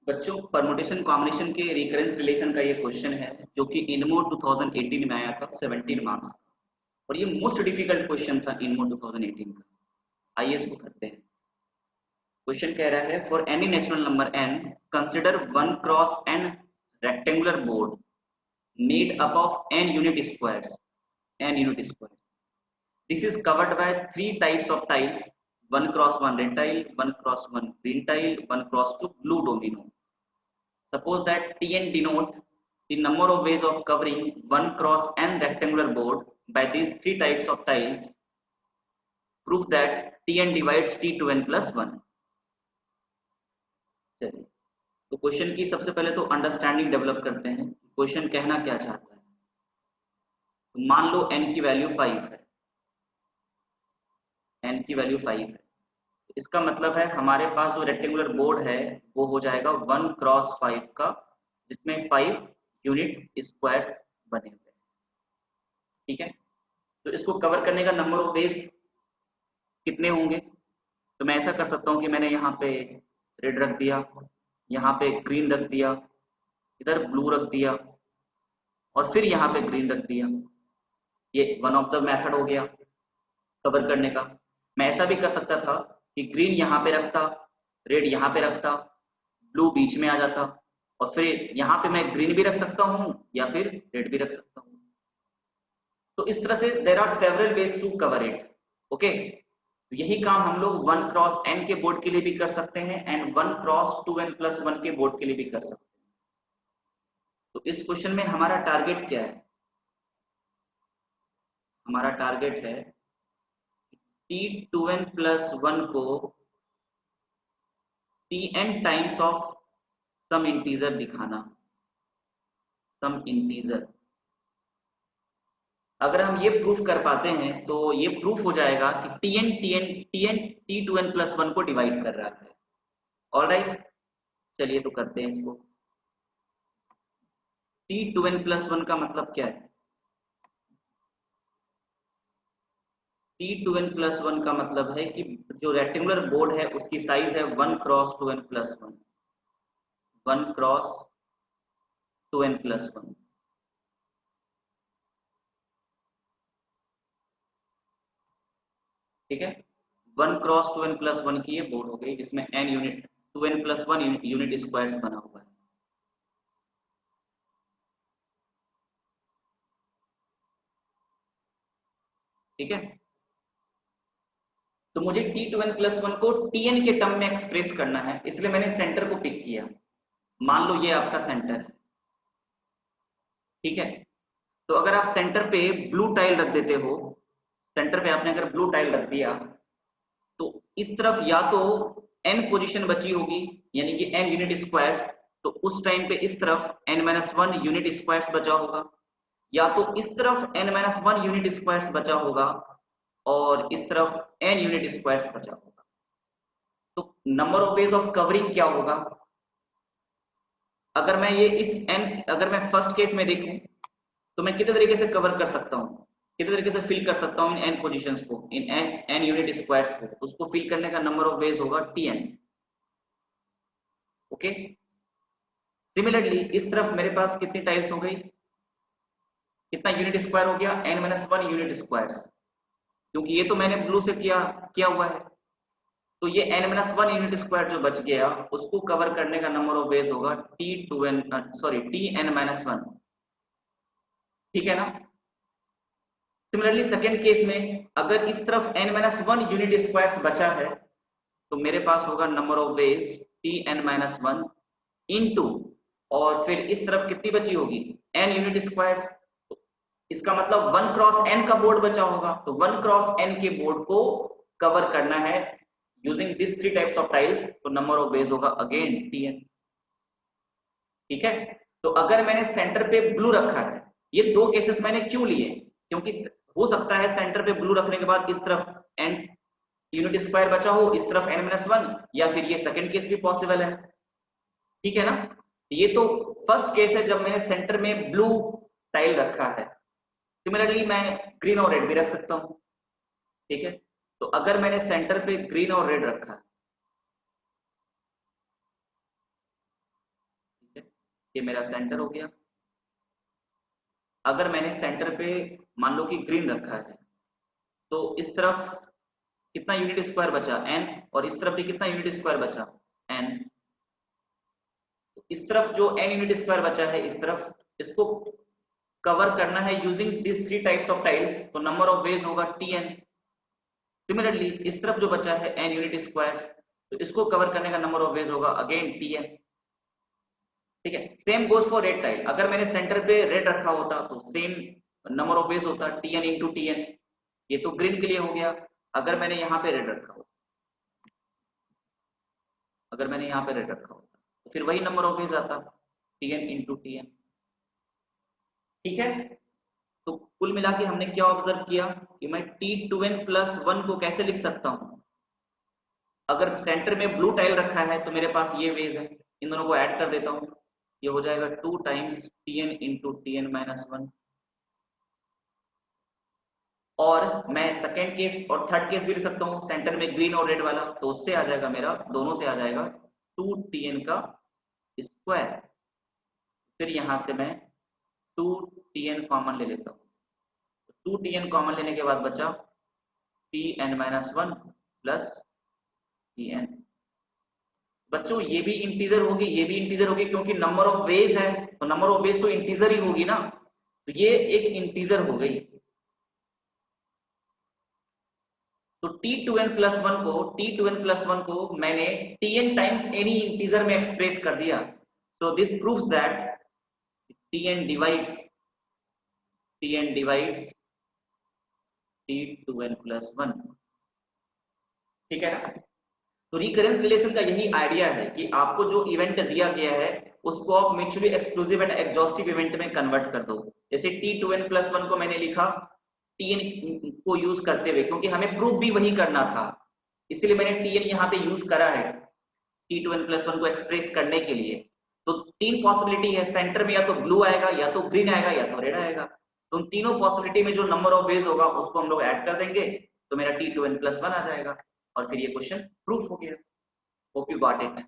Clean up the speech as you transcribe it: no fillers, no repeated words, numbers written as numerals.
बच्चों permutation combination के recurrence relation का ये क्वेश्चन है जो कि इनमो 2018 में आया था 17 मार्क्स और ये मोस्ट डिफिकल्ट क्वेश्चन था इनमो 2018 का। आइए इसको करते हैं। क्वेश्चन कह रहा है for any natural number n consider 1 cross n rectangular board made up of n unit squares This is covered by three types of tiles: 1x1 red tile, 1x1 green tile, 1x2 blue domino. Suppose that Tn denote the number of ways of covering 1x n rectangular board by these three types of tiles. Prove that Tn divides T to n plus 1. चलिए तो question की सबसे पहले तो understanding develop करते हैं। Question कहना क्या चाहता है। तो मान लो n की वैल्यू 5 है, n की वैल्यू 5 है, इसका मतलब है हमारे पास जो रेक्टेंगुलर बोर्ड है वो हो जाएगा 1x5 का, जिसमें 5 यूनिट स्क्वायर्स बने हुए हैं। ठीक है, तो इसको कवर करने का नंबर ऑफ वेज कितने होंगे। तो मैं ऐसा कर सकता हूं कि मैंने यहाँ पे रेड रख दिया, यहाँ पे ग्रीन रख दिया, इधर ब्लू रख दिया और फिर यहाँ पे ग्रीन रख दिया। ये वन ऑफ द मेथड हो गया कवर करने का। मैं ऐसा भी कर सकता था कि ग्रीन यहाँ पे रखता, रेड यहाँ पे रखता, ब्लू बीच में आ जाता और फिर यहाँ पे मैं ग्रीन भी रख सकता हूँ या फिर रेड भी रख सकता हूँ। तो इस तरह से there are several ways to cover it. Okay, यही काम हम लोग 1x n के बोर्ड के लिए भी कर सकते हैं एंड 1x2n+1 के बोर्ड के लिए भी कर सकते हैं। तो इस क्वेश्चन में हमारा टारगेट क्या है। हमारा टारगेट है T2n+1 को Tn times of some integer दिखाना, सम इंटीजर। अगर हम ये प्रूफ कर पाते हैं तो ये प्रूफ हो जाएगा कि Tn T2n+1 को डिवाइड कर रहा है। ऑलराइट, चलिए तो करते हैं इसको। T2n+1 का मतलब क्या है। T2n+1 का मतलब है कि जो रेक्टेंगुलर बोर्ड है उसकी साइज है 1x2n+1, 1x2n+1। ठीक है, 1x2n+1 की ये बोर्ड हो गई जिसमें n unit 2n+1 unit squares बना हुआ है। ठीक है, तो मुझे T2n+1 को Tn के टर्म में एक्सप्रेस करना है, इसलिए मैंने सेंटर को पिक किया। मान लो ये आपका सेंटर है। ठीक है, तो अगर आप सेंटर पे ब्लू टाइल रख देते हो, सेंटर पे आपने अगर ब्लू टाइल रख दिया तो इस तरफ या तो n पोजीशन बची होगी यानी कि n यूनिट स्क्वायर्स, तो उस टाइम पे इस तरफ n-1 यूनिट स्क्वायर्स बचा होगा, या तो इस तरफ n-1 यूनिट स्क्वायर्स बचा होगा और इस तरफ n यूनिट स्क्वायर्स बचा होगा। तो number of ways of covering क्या होगा। अगर मैं ये इस n, अगर मैं फर्स्ट केस में देखूं तो मैं कितने तरीके से कवर कर सकता हूं, कितने तरीके से फिल कर सकता हूं इन n पोजीशंस को, इन n यूनिट स्क्वायर्स को। उसको फिल करने का नंबर ऑफ वेज होगा Tn। ओके, सिमिलरली इस तरफ मेरे पास कितनी टाइल्स हो गई, कितना यूनिट स्क्वायर हो गया, n-1 यूनिट स्क्वायर्स, क्योंकि ये तो मैंने ब्लू से किया हुआ है। तो ये n-1 यूनिट स्क्वायर जो बच गया उसको कवर करने का नंबर ऑफ वेज होगा Tn-1। ठीक है ना। सिमिलरली सेकेंड केस में अगर इस तरफ n-1 यूनिट स्क्वायर्स बचा है तो मेरे पास होगा number of ways Tn-1 into, और फिर इस तरफ कितनी बची होगी n यूनिट स्क्वायर्स। तो इसका मतलब 1x n का बोर्ड बचा होगा, तो 1x n के बोर्ड को कवर करना है using this three types of tiles, तो नंबर ऑफ वेज होगा अगेन Tn। ठीक है, तो अगर मैंने सेंटर पे ब्लू रखा है, ये दो केसेस मैंने क्यों लिए, क्योंकि हो सकता है सेंटर पे ब्लू रखने के बाद इस तरफ n यूनिट स्क्वायर बचा हो, इस तरफ n-1, या फिर ये सेकंड केस भी पॉसिबल है। ठीक है ना, ये तो फर्स्ट केस है जब मैंने सेंटर में ब्लू टाइल रखा है। सिमिलरली मैं ग्रीन और रेड भी रख सकता हूं। ठीक है, तो अगर मैंने सेंटर पे ग्रीन और रेड रखा ये मेरा सेंटर हो गया। अगर मैंने सेंटर पे मान लो कि ग्रीन रखा है तो इस तरफ कितना यूनिट स्क्वायर बचा n, और इस तरफ भी कितना यूनिट स्क्वायर बचा n। इस तरफ जो n यूनिट स्क्वायर बचा है इस तरफ, इसको कवर करना है using this three types of tiles, तो नंबर ऑफ वेज होगा tn। सिमिलरली इस तरफ जो बचा है n यूनिट स्क्वायर्स, तो इसको कवर करने का नंबर ऑफ वेज होगा अगेन tn। ठीक है, same goes for red tile. अगर मैंने सेंटर पे रेड रखा होता तो सेम नंबर ऑफ वेज होता tn इंटू tn। ये तो ग्रीन के लिए हो गया। अगर मैंने यहाँ पे रेड रखा होता, अगर मैंने यहाँ पे रेड रखा होता तो फिर वही नंबर ऑफ वेज आता tn इंटू tn। ठीक है, तो कुल मिला के हमने क्या ऑब्जर्व किया कि मैं t2n प्लस 1 को कैसे लिख सकता हूं। अगर सेंटर में ब्लू टाइल रखा है तो मेरे पास ये वेज है, इन दोनों को ऐड कर देता हूं, ये हो जाएगा 2 times tn into tn minus 1। और मैं सेकेंड केस और थर्ड केस भी लिख सकता हूँ, सेंटर में ग्रीन और रेड वाला, तो उससे आ जाएगा मेरा, दोनों से आ जाएगा 2tn का स्क्वायर। फिर यहां से मैं 2tn कॉमन ले लेता हूँ, 2tn कॉमन लेने के बाद बचा tn माइनस 1 प्लस tn। बच्चों ये भी इंटीजर होगी, ये भी इंटीजर होगी, क्योंकि नंबर ऑफ वेज है तो नंबर ऑफ वेज तो इंटीजर ही होगी ना, तो ये एक इंटीजर हो गई। तो t2n प्लस 1 को, t2n प्लस 1 को मैंने tn टाइम्स एनी इंटीजर में एक्सप्रेस कर दिया। So this proves that tn divides t2n plus 1। ठीक है ना। तो रिकरेंस रिलेशन का यही आइडिया है कि आपको जो इवेंट दिया गया है उसको आप mutually exclusive and exhaustive event में कन्वर्ट कर दो। जैसे t2n प्लस 1 को मैंने लिखा tn को यूज करते हुए, क्योंकि हमें प्रूफ भी वही करना था, इसलिए मैंने tn यहाँ पे यूज करा है t2n प्लस 1 को एक्सप्रेस करने के लिए। तो तीन पॉसिबिलिटी है, सेंटर में या तो ब्लू आएगा, या तो ग्रीन आएगा, या तो रेड आएगा। तो उन तीनों पॉसिबिलिटी में जो नंबर ऑफ वेज होगा उसको हम लोग ऐड कर देंगे, तो मेरा t2n प्लस 1 आ जाएगा, और फिर ये क्वेश्चन प्रूफ हो गया। Hope you got it.